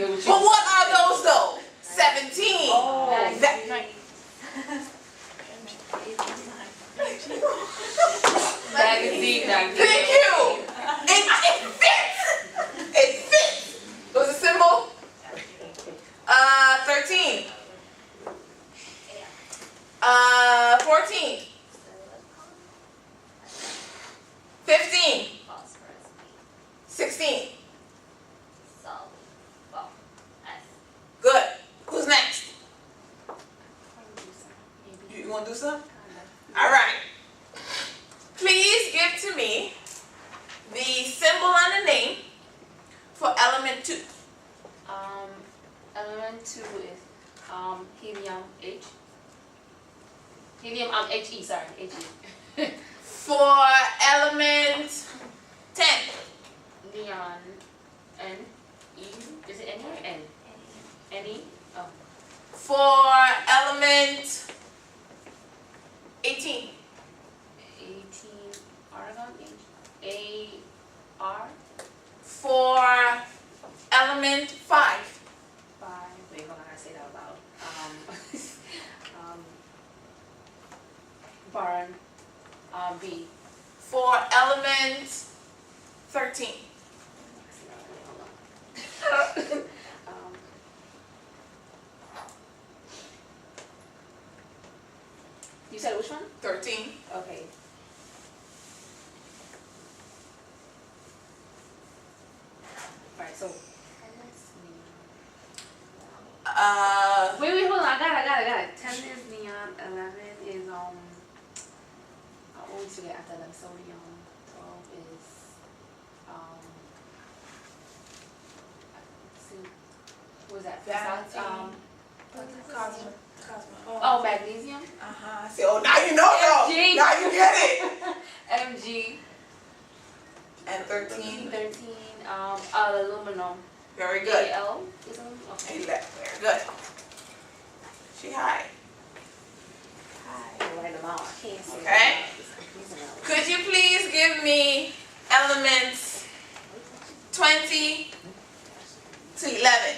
But what are those though? 17. Oh, Magazine. Thank you. It fits. It fits. What's the symbol? 13. 14. 15. 16. Good. Who's next? You want to do something? All right. Please give to me the symbol and the name for element 2. Element 2 is helium H. Helium He, sorry, He. For element 10. Neon N E. Is it N or N? N E? Oh. For element 18. 18 argon H. A R. For element 5. 5. Wait, hold on, I gotta say it out loud. Barn. B. For element 13. You said which one? 13. Okay. Alright, so. Wait, hold on. I got it. 10 is neon. 11 is I always forget after that. Sodium. 12 is what was that? Cosmo. Oh, magnesium. See, oh, now you know though. MG. Now you get it. Mg. And 13. 13. Aluminum. Very good. Al. Is it? Okay. 11. Very good. She high. I'll write them out. I can't see. Okay. Could you please give me elements 20 to 11?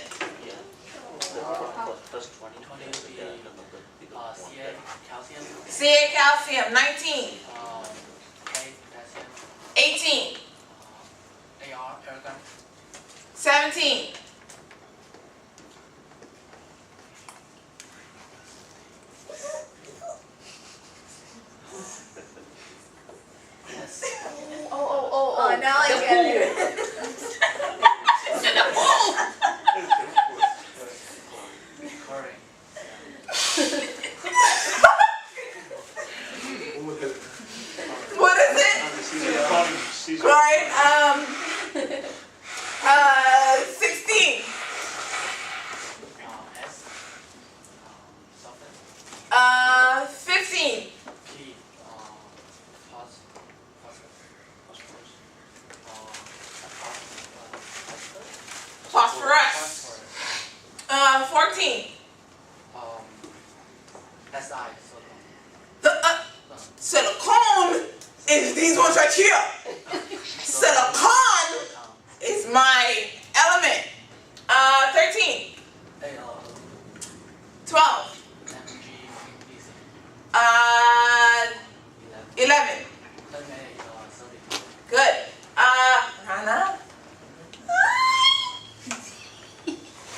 Plus 20. Calcium. Ca calcium 19. K potassium. 18. Ar argon. 17. 哦， now I get it. She's in the pool. Recurring. What is it? Right. 16. S. Sulfur. 15. P. Phosphorus. 14. SI. The silicone is these ones right here. Silicon is my element. 13. 12. Mg. 11. Good. Rana?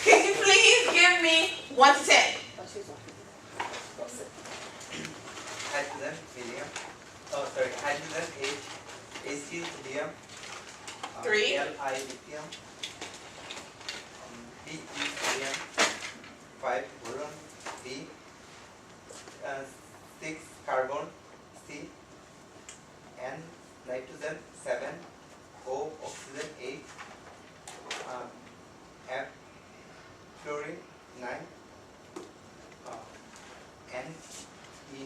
Can you please give me 1 to 10? Hydrogen, helium. Hydrogen, H, Ac, helium. 3. Li, lithium. He, helium. 5, boron. B. 6, carbon. C. N, nitrogen. 7. O, oxygen. 8. F, fluorine. 9. N,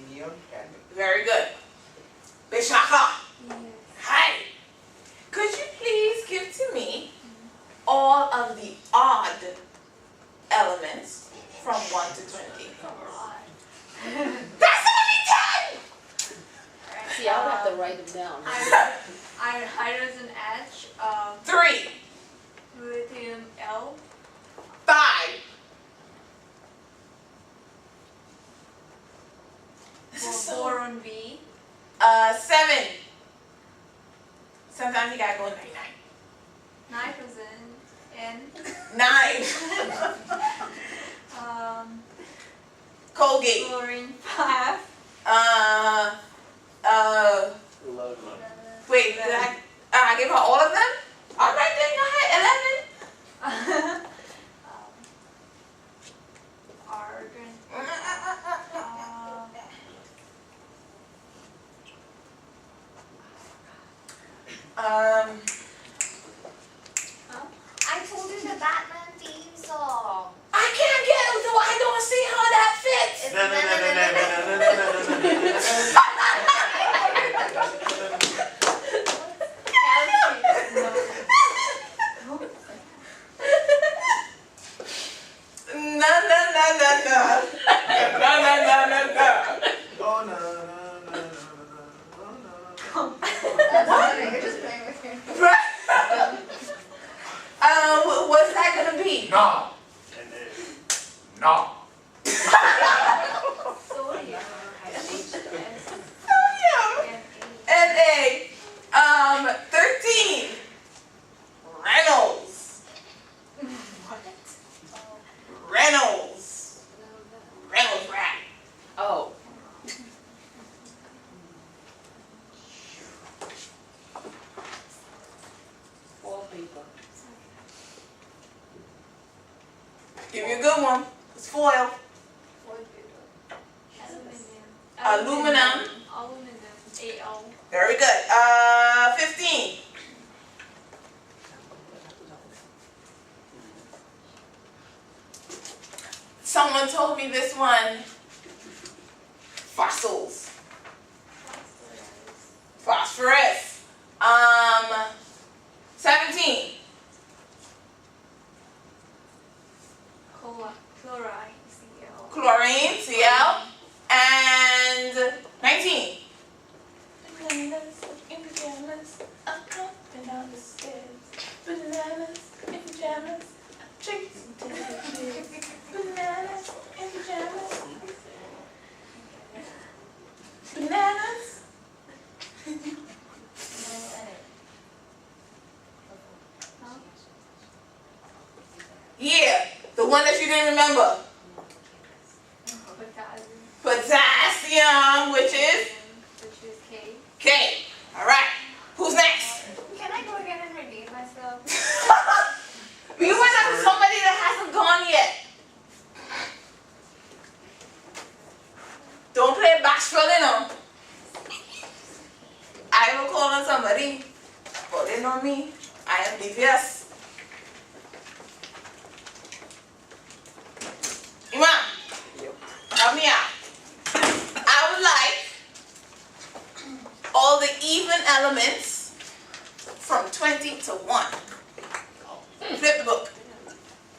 neon. 10. Very good. Bishaka. Hi. Could you please give to me all of the odd elements from 1 to 20? That's only 10! See, I would have to write them down. Hydrogen H, 3. lithium L, 5. This is so. Boron B. 7. Sometimes you gotta go 99. Nitrogen N. 9. Colgate. Chlorine 5. Wait, did I give her all of them? All right then, go ahead. 11. Argon. I told you the Batman theme song. I can't get it, so I don't see how that fits. You're just playing with me. What's that gonna be? No. No. Sodium has H2S. Sodium. And Na. 13. Reynolds. Reynolds. Reynolds rat. Oh. Wallpaper. Give you a good one. It's foil. Aluminum. Aluminum. AO. Very good. 15. Someone told me this one. Fossils. Phosphorus. 17. Chloride. Cl. Chlorine, Cl. And 19. Bananas in pajamas, I'm coming down the stairs. Bananas in pajamas, I'm chasing to the kids. Bananas in pajamas. Bananas. Yeah, the one that you didn't remember. Potassium, which is K. K. All right. Who's next? Can I go again and redeem myself? You went up to somebody that hasn't gone yet. Don't play backstrolling on. I will call on somebody. Calling on me. I am devious. Imam, help me out. I would like all the even elements from 20 to 1. Flip the book.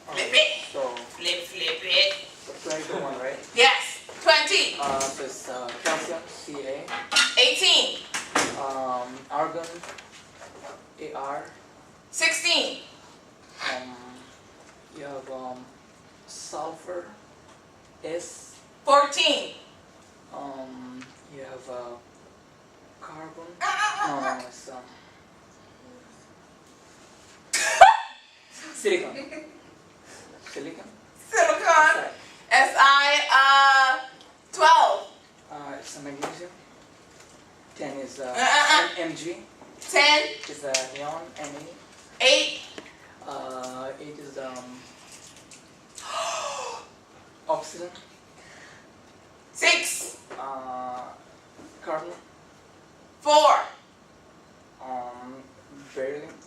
Flip it. So, Flip it. 21, right? Yes. 20. So it's calcium, Ca. 18. Argon, Ar. 16. You have sulfur, S. 14. You have carbon. No, it's silicon. Silicon. Silicon. Si. 12. It's a magnesium. 10 is Mg. 10. It's a neon, Na. 8. 8 is oxygen. 6. Carbon. 4.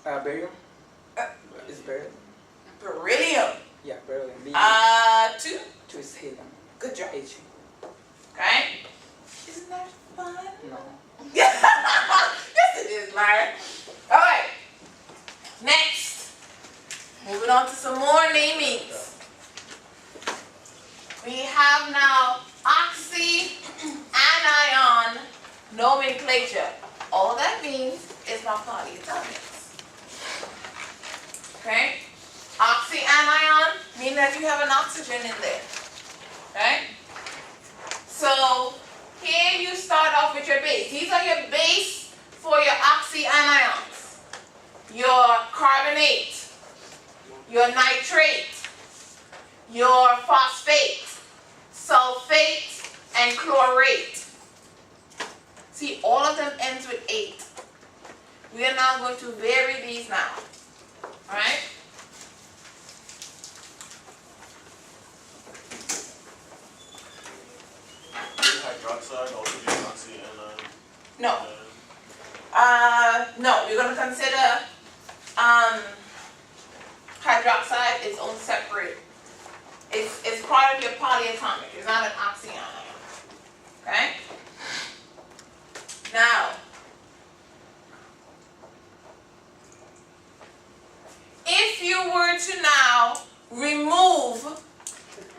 Barium. Is barium? Beryllium. Yeah, beryllium. 2. 2 is helium. Good job. H. Okay. Isn't that fun? No. Yes, it is, Myra. All right. Next. Moving on to some more namings. We have now oxyanion nomenclature. All that means is my polyatomics. Okay? Oxyanion meaning that you have an oxygen in there, right? So here you start off with your base. These are your base for your oxyanions, your carbonate, your nitrate, your phosphate, sulfate, and chlorate. See, all of them ends with 8. We are now going to vary these now, all right? Hydroxide also be oxyanion. No. No, we're going to consider hydroxide its own separate. It's part of your polyatomic. It's not an oxyanion. Okay? Now, if you were to now remove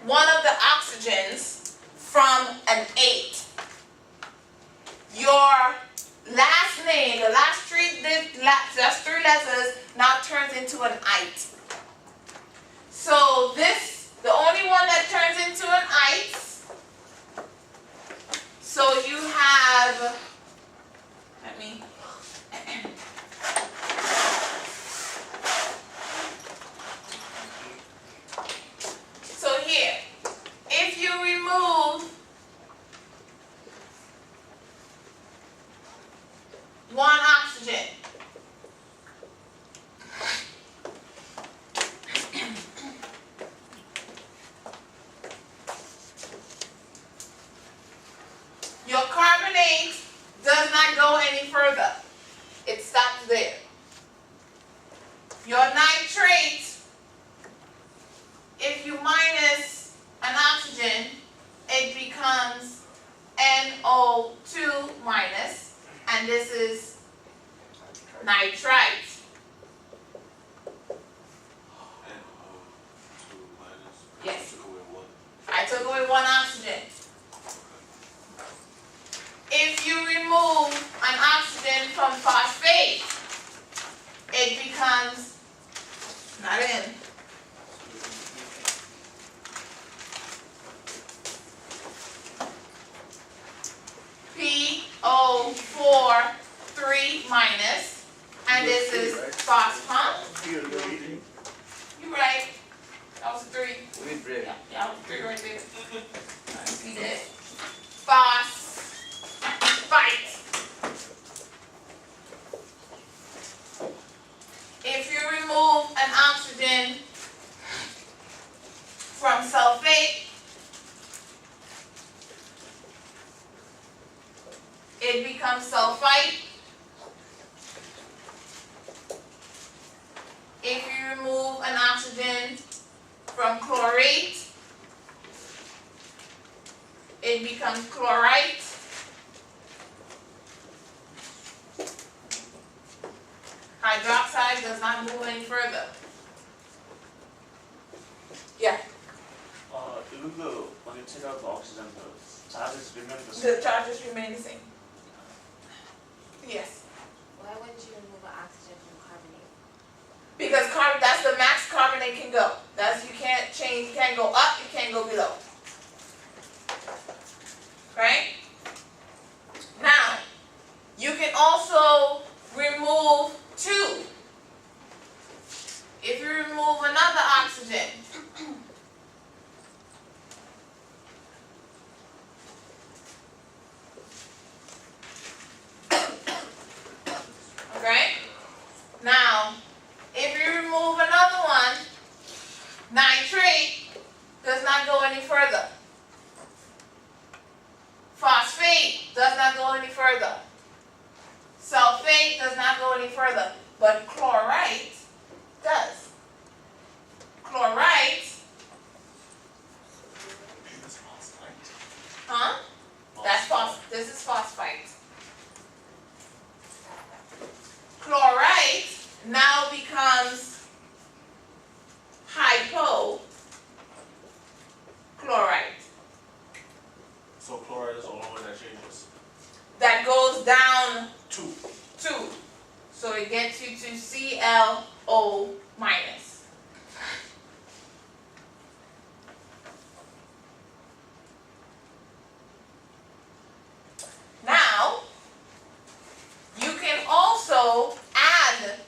one of the oxygens from an 8, your last name, the last three letters now turns into an ite. So this, the only one that turns into an ite, so you have, let me, so here, if you remove one oxygen, your carbonate does not go any further. It stops there. Your nitrate, if you minus an oxygen, it becomes NO2 minus, and this is nitrite. Yes. I took away one oxygen. If you remove an oxygen from phosphate, it becomes not in. PO4 3 minus, and this is phosphate. You right. That was a 3. With bread. Yeah, that was a 3 right there. I see that. Phosphite. If you remove an oxygen from sulfate, it becomes sulfite. If you remove an oxygen from chlorate, it becomes chlorite. Hydroxide does not move any further. Yeah. Even though when you take out the oxygen, the charges remain the same. The charges remain the same. Yes. Why wouldn't you remove an oxygen from carbonate? Because that's the max carbonate can go. That's, you can't change, you can't go up, you can't go below. Right? Now, you can also remove 2. If you remove another oxygen, okay? Now, if you remove another one, nitrate does not go any further. Phosphate does not go any further. Sulfate does not go any further. But chlorite does. Chlorite, huh? This is phosphite. Chlorite now becomes hypochlorite. So chloride is the only one that changes. That goes down 2. 2. So it gets you to ClO minus. also add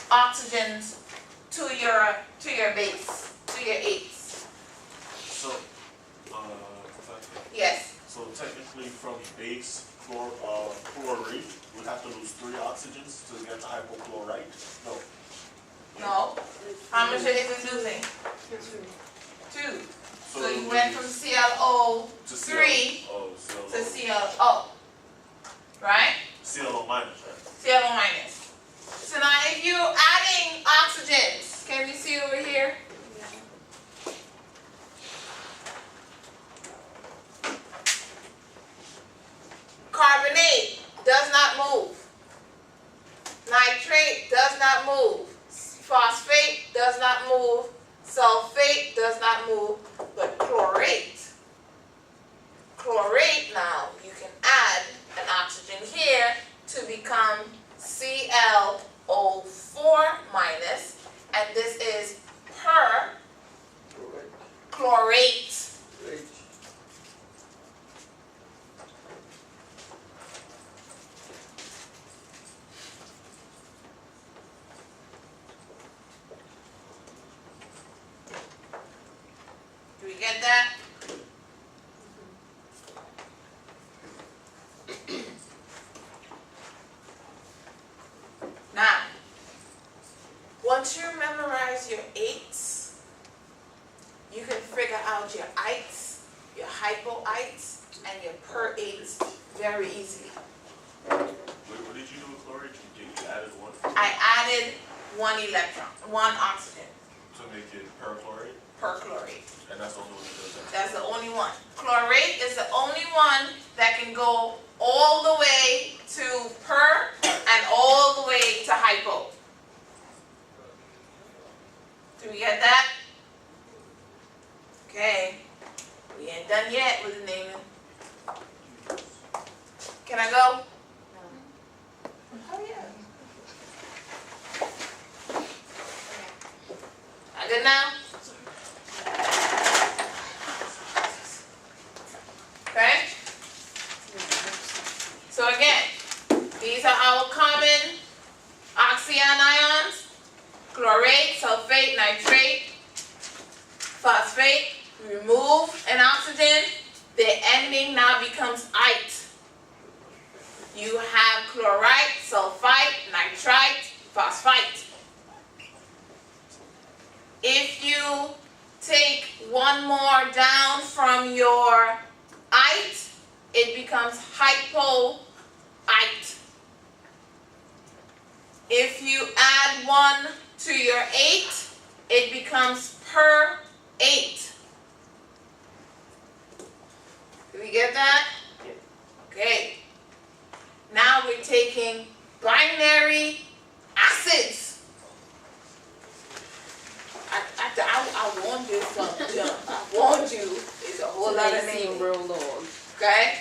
oxygens to your base, to your 8s. So, Yes. so technically from base chlorate, we have to lose 3 oxygens to get to hypochlorite? No. No. How much is it losing? 2. So you went from ClO3 to ClO. Right? ClO minus, right? ClO minus. So now if you're adding oxygens, can we see over here? Carbonate does not move. Nitrate does not move. Phosphate does not move. Sulfate does not move. But chlorate now, you can add an oxygen here to become ClO4 minus, and this is perchlorate. Do we get that? Now, once you memorize your 8s, you can figure out your ites, your hypoites, and your per-8s very easily. What did you do with chlorate? You added 1? I added 1 electron, 1 oxygen To make it perchlorate? perchlorate. And that's the only one that does that? That's the only one. Chlorate is the only one that can go all the way to per and all the way to hypo. Do we get that? Okay. We ain't done yet with the naming. Can I go? Hurry up. I good now? Okay? So again, these are our common oxyanions: chlorate, sulfate, nitrate, phosphate. Remove an oxygen, the ending now becomes ite. You have chlorite, sulfite, nitrite, phosphite. If you take one more down from your ite, it becomes hypoite. If you add 1 to your 8, it becomes per-8. Do we get that? Yeah. Okay. Now we're taking binary acids. I warned you something. I warned you. There's a whole lot of names. Okay?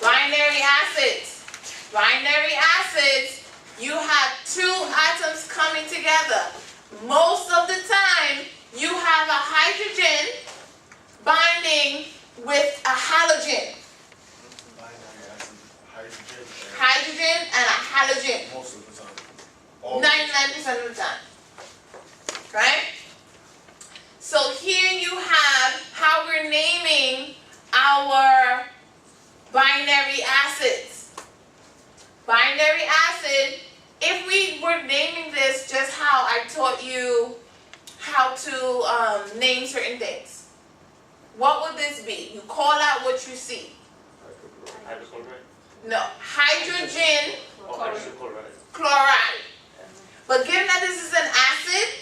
Binary acids. Binary acids, you have 2 atoms coming together. Most of the time, you have a hydrogen binding with a halogen. Hydrogen and a halogen. Most of the time. 99% of the time. Okay? So here you have how we're naming our binary acids. Binary acid, if we were naming this just how I taught you how to name certain things, what would this be? You call out what you see. Hydrochloride? No, hydrogen Oh, hydrochloride. chloride. But given that this is an acid,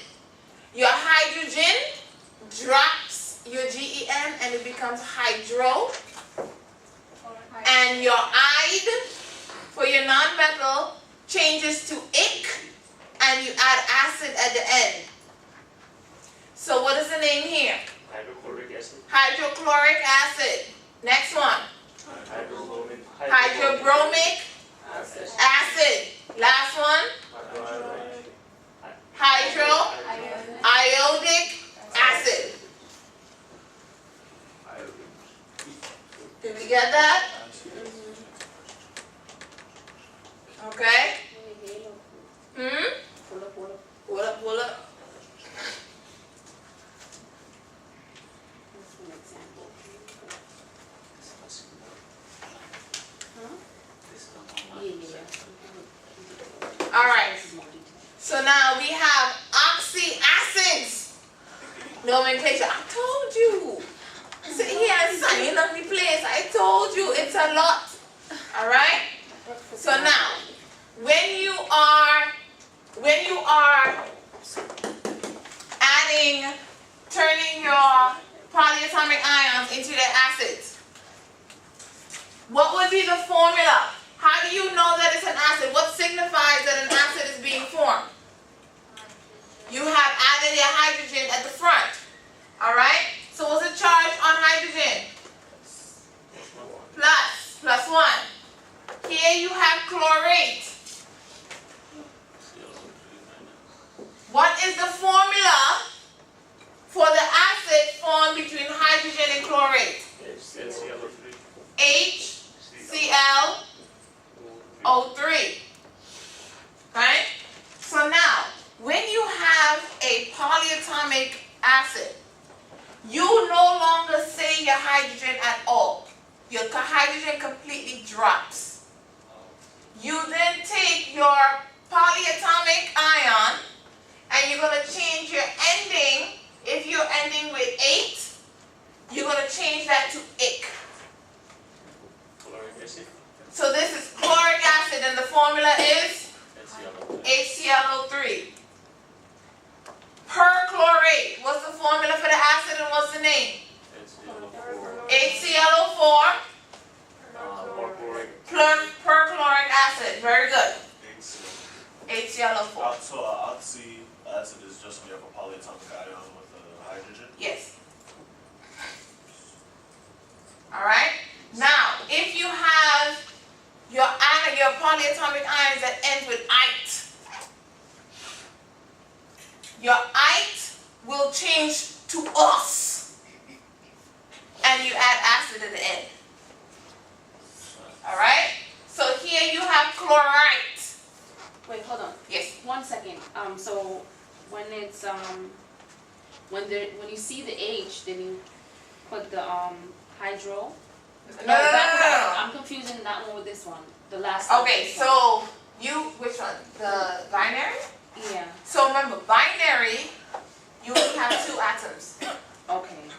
your hydrogen drops your GEN and it becomes hydro. And your ide for your nonmetal changes to ic and you add acid at the end. So what is the name here? Hydrochloric acid. Hydrochloric acid. Next one. Hydrobromic. Hydrobromic acid. Last one. Hydroiodic acid. Did we get that? Okay? Pull Hmm? up, pull up. Pull up, pull up. That's one example. Huh? Yeah. All right. This is more detailed. So now we have oxyacids. Nomenclature. I told you. Sit here and sign up the place. I told you it's a lot. All right? So now, when you are turning your polyatomic ions into their acids, what would be the formula? How do you know that it's an acid? What signifies that an acid is being formed? You have added your hydrogen at the front. All right? So what's the charge on hydrogen? Plus 1. Here you have chlorate. What is the formula for the acid formed between hydrogen and chlorate? HClO3. Right? So now, when you have a polyatomic acid, you no longer say your hydrogen at all. Your hydrogen completely drops. You then take your polyatomic ion and you're going to change your ending. If you're ending with 8, you're going to change that to ic. So this is chloric acid and the formula is HClO3. Perchlorate. What's the formula for the acid and what's the name? HClO4. Perchloric acid. Very good. HClO4. So oxy acid is just when you have a polyatomic ion with a hydrogen? Yes. Alright? Now, if you have your polyatomic ions that end with ite, your ite will change to us. And you add acid at the end. Alright? So here you have chlorite. Wait, hold on. Yes. 1 second. So when it's when you see the H, then you put the hydro. No. I'm confusing that one with this one. The last one. Okay, so which one? The binary? Yeah. So remember, binary, you only have 2 atoms. Okay.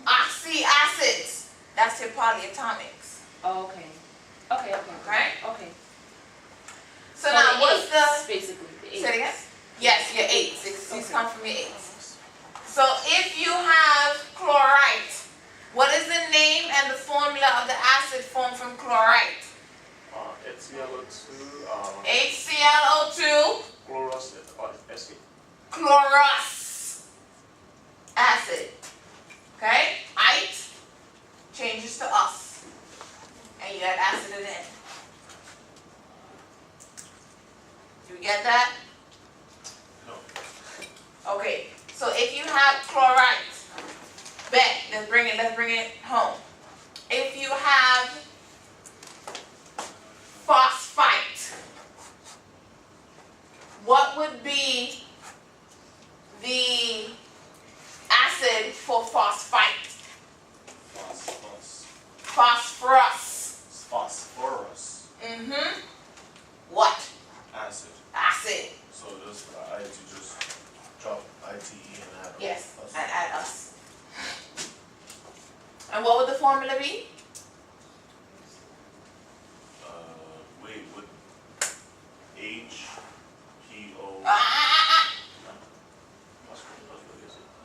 Oxyacids, that's your polyatomics. Oh, okay. Okay. Right? Okay. So now, what's eights, the... basically, the eights. Say it again? Yes, your 8s. These come from your 8s. So if you have chlorite, what is the name and the formula of the acid formed from chlorite? HClO2, HClO2, chlorous acid. chlorous acid. Okay? Ite changes to us. And you add acid at the end. Do you get that? No. Okay. So if you have chlorite, let's bring it home. If you have phosphite, what would be the acid for phosphite? Phosphorus. Phosphorus. Mm-hmm. What? Acid. Acid. So just IT, just drop ITE and add Yes, us. and add us. And what would the formula be? Wait, what? HPO.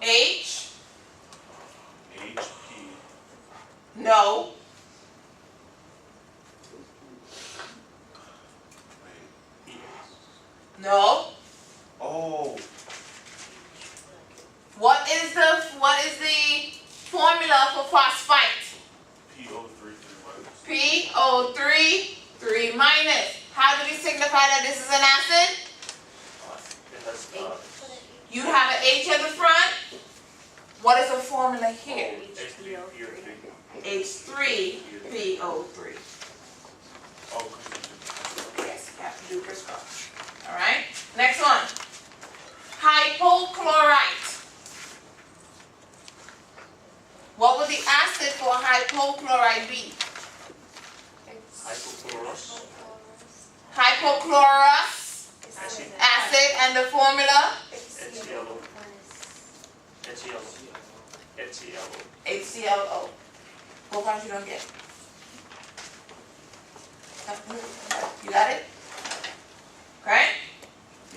H. HP. No. Wait. No. Oh. What is the formula for phosphite? PO3 PO3 3 minus. How do we signify that this is an acid? It has You have an H at the front. What is the formula here? H3PO3. H3PO3. Oh, Yes, capital hypochlorous acid, and the formula HClO. What part you don't get? You got it? Okay?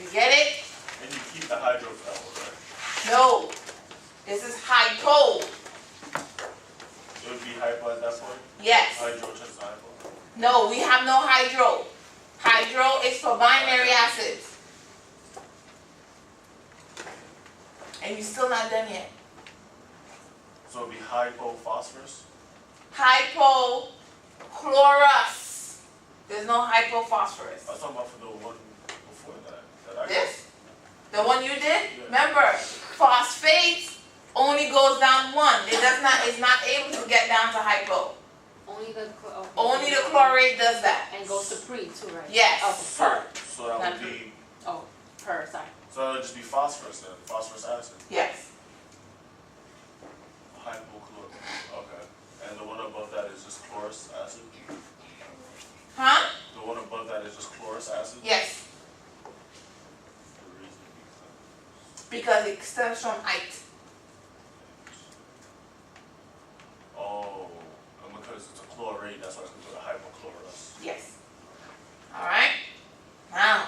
You get it? And you keep the hydrophil, right? No. This is hypo. It would be hypo at that point? Yes. Hydro turns to hypo? No, we have no hydro. Hydro is for binary acids. And you're still not done yet. So it would be hypophosphorus? Hypochlorous. There's no hypophosphorus. I was talking about for the one before that. This? The one you did? Yeah. Remember, phosphate only goes down one. It does not, it's not able to get down to hypo. Only the Only the chlorate does that. And goes to pre too, right? Yes. Oh, per. So that Not would be, Oh, per. Sorry. so that would just be phosphorus then, phosphorus acid. Yes. Hypochlorous, okay. And the one above that is just chlorous acid? Huh? The one above that is just chlorous acid? Yes. The reason Because it stems from it. Oh, and because it's a chlorate, that's why it's considered hypochlorous. Yes. Alright? Now,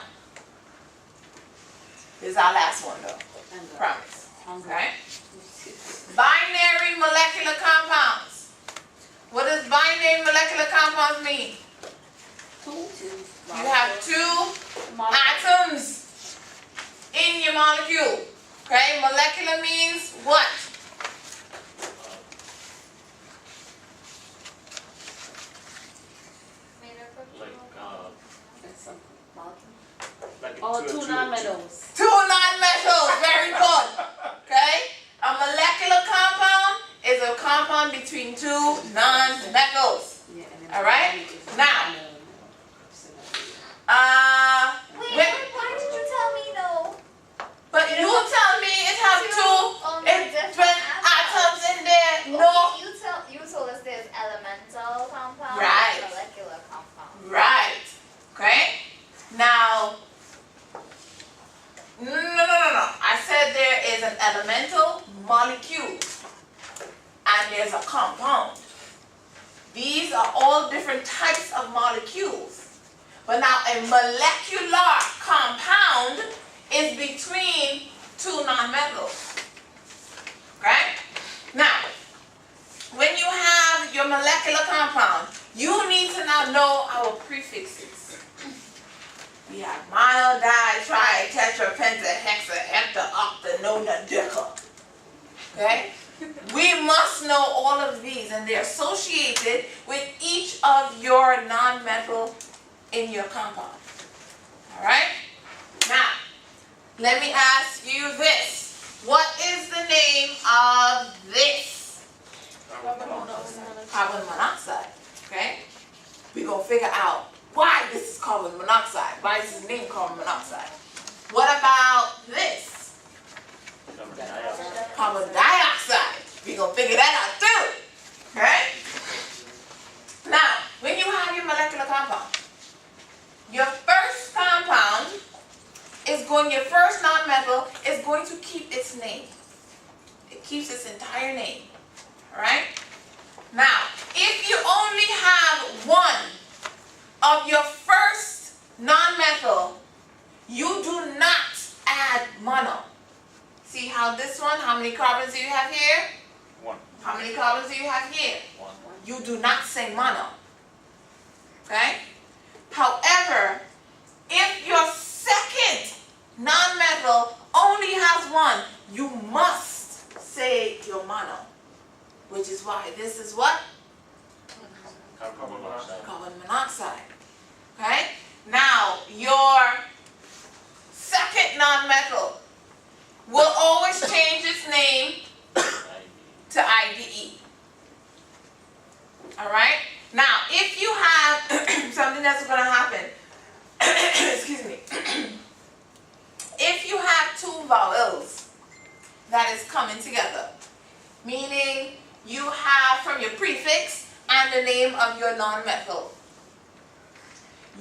this is our last one though. And the Promise. hungry. Okay? Binary molecular compounds. What does binary molecular compounds mean? Two. You have two atoms in your molecule. Okay? Molecular means what? Like Oh, two non-metals. Two nonmetals. Very good. Okay? A molecular compound is a compound between two nonmetals. Yeah, and then All right. Now. Wait, Wait. why did you tell me though? But you tell me it has two different atoms in there. No. Okay, you told us there's elemental compound Right. and molecular compound. Right. Okay? Now, no. I said there is an elemental molecule and there's a compound. These are all different types of molecules. But now a molecular compound is between two nonmetals. Okay? Now, when you have your molecular compound, you need to now know our prefixes. We have mono, di, tri, tetra, penta, hexa, hepta, octa, nona, deca. Okay? We must know all of these, and they're associated with each of your nonmetal in your compound. Alright? Now, let me ask you this. What is the name of this? Carbon monoxide. Okay? We're going to figure out why this is carbon monoxide. Why is this named carbon monoxide? What about this? Carbon dioxide. We're going to figure that out too. Okay? Now, when you have your molecular compound, your first compound is going, your first nonmetal is going to keep its name. It keeps its entire name. Alright? Now, if you only have one of your first nonmetal, you do not add mono. See how this one, how many carbons do you have here? One. How many carbons do you have here? One. You do not say mono. Okay? However, if your second nonmetal only has one, you must say your mono. Which is why this is what? Carbon monoxide. Carbon monoxide. Okay? Now, your second nonmetal will always change its name to IDE. Alright? Now, if you have something that's going to happen, excuse me, if you have two vowels that is coming together, meaning you have from your prefix and the name of your nonmetal,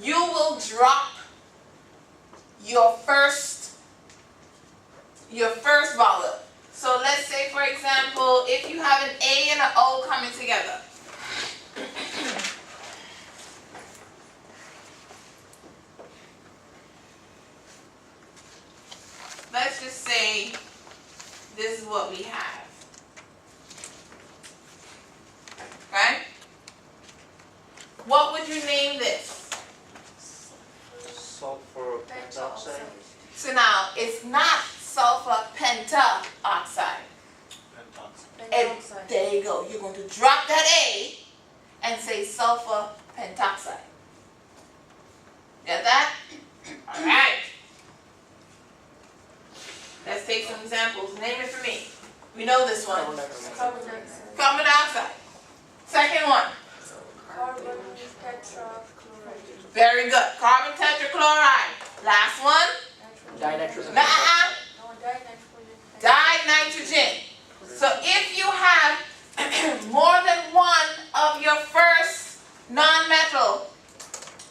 you will drop your first vowel. So let's say, for example, if you have an A and an O coming together. Let's just say this is what we have. Okay? What would you name this? Sulfur pentoxide. So now, it's not sulfur pentaoxide. And there you go. You're going to drop that A and say sulfur pentoxide. Get that? All right. Let's take some examples. Name it for me. We know this one. Carbon dioxide. Second one. Carbon tetrachloride. Very good. Carbon tetrachloride. Last one. Dinitrogen. Nuh-uh. No, dinitrogen. Dinitrogen. So if you have more than one of your first non-metal,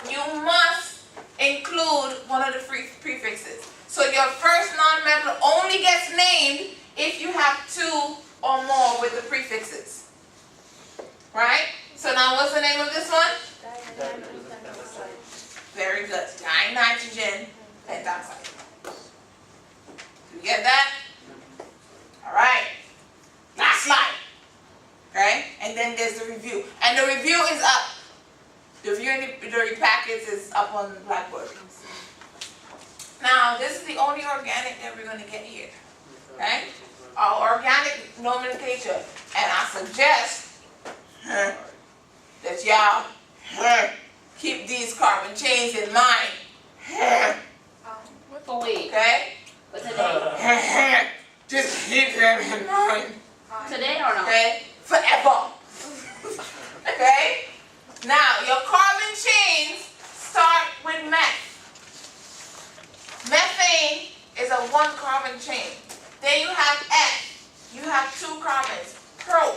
you must include one of the prefixes. So your first non-metal only gets named if you have two or more with the prefixes. Right? So now what's the name of this one? Very good. Dinitrogen pentoxide. Do you get that? All right. Last slide. Okay? And then there's the review. And the review is up. The review in the packets is up on Blackboard. Now, this is the only organic that we're going to get here. Okay? Our organic nomenclature. And I suggest that y'all keep these carbon chains in mind. But wait, Okay? but today? Just keep them in mind. Today or not? Okay? Forever. Okay? Now, your carbon chains start with meth. Methane is a one carbon chain. Then you have F. You have 2 carbons. Pro,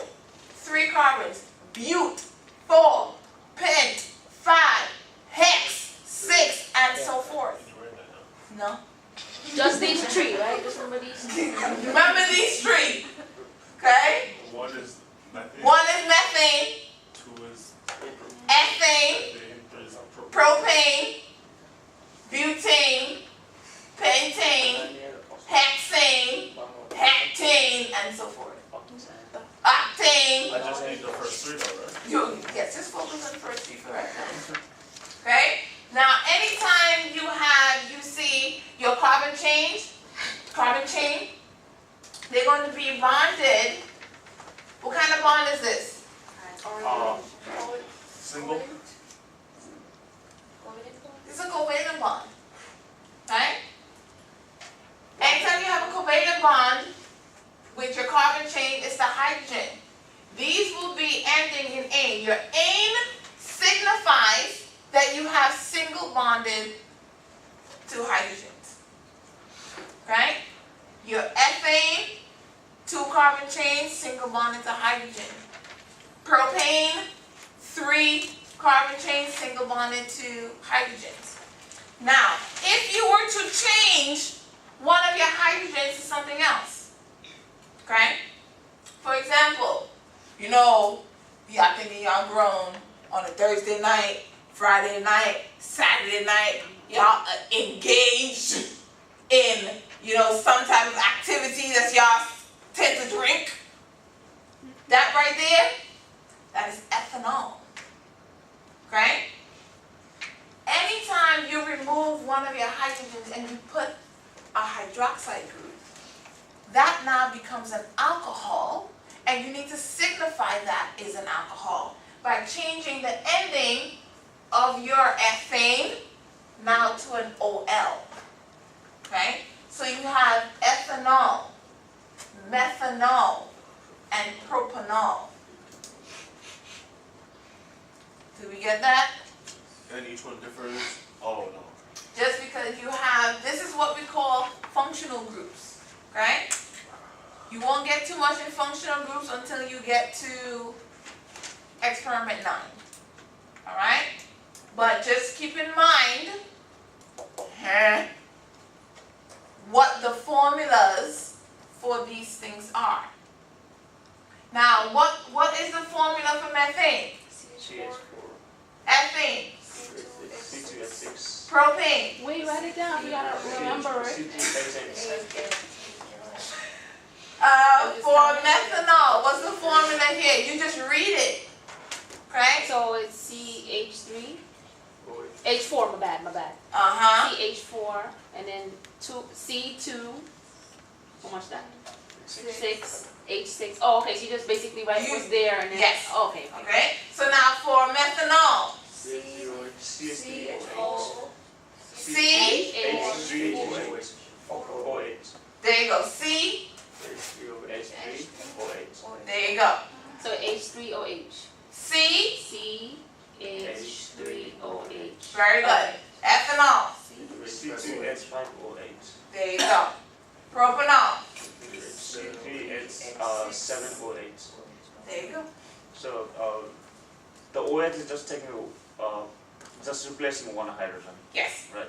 3 carbons. Bute, 4. Pent, 5. Hex, 6, and so forth. No? Just these 3, right? Just remember these 3. Remember these 3. Okay? One is methane. 1 is methane. 2 is Ethane. 3 is Propane. Butane. Pentane. Hexane. Hectane, and so forth. Octane. I just need the first 3 though, right? Yes, just focus on the first 3 for right now. Okay? Now, anytime you see your carbon chain, they're going to be bonded. What kind of bond is this? Single. This is a covalent bond. Right? Anytime you have a covalent bond with your carbon chain, it's the hydrogen. These will be ending in ane. Your ane signifies that you have single bonded 2 hydrogens. Right? Your ethane, 2 carbon chains, single bonded to hydrogen. Propane, 3 carbon chains, single bonded to hydrogens. Now, if you were to change one of your hydrogens to something else, okay? For example, y'all thinking y'all grown on a Thursday night, Friday night, Saturday night, y'all engaged in, some type of activity that y'all tend to drink. That right there, that is ethanol. Okay? Anytime you remove one of your hydrogens and you put a hydroxide group, that now becomes an alcohol, and you need to signify that is an alcohol by changing the ending of your ethane now to an OL. Okay? So you have ethanol, methanol, and propanol. Did we get that? And each one differs. Oh no. Just because this is what we call functional groups, right? You won't get too much in functional groups until you get to experiment 9, all right? But just keep in mind, what the formulas for these things are. Now, what is the formula for methane? CH4, Ethane, C2H6, propane. Wait, write it down. We gotta remember it. C2H6. For methanol, what's the formula here? You just read it. Okay? So it's CH3, H4. My bad. Uh-huh. CH4, and then C2. How much that? 6. H6. Oh, okay. So you just basically write what's there, and then Yes. Okay. Okay? So now for methanol, CH3OH. C, H3OH. OH. there you go. C, H3OH. there you go. So H3OH. C, C H3OH. very good. Ethanol, C2H5OH. there you go. Propanol, C3H7OH. there you go. So the OH is just taking just replacing one hydrogen, Yes. right?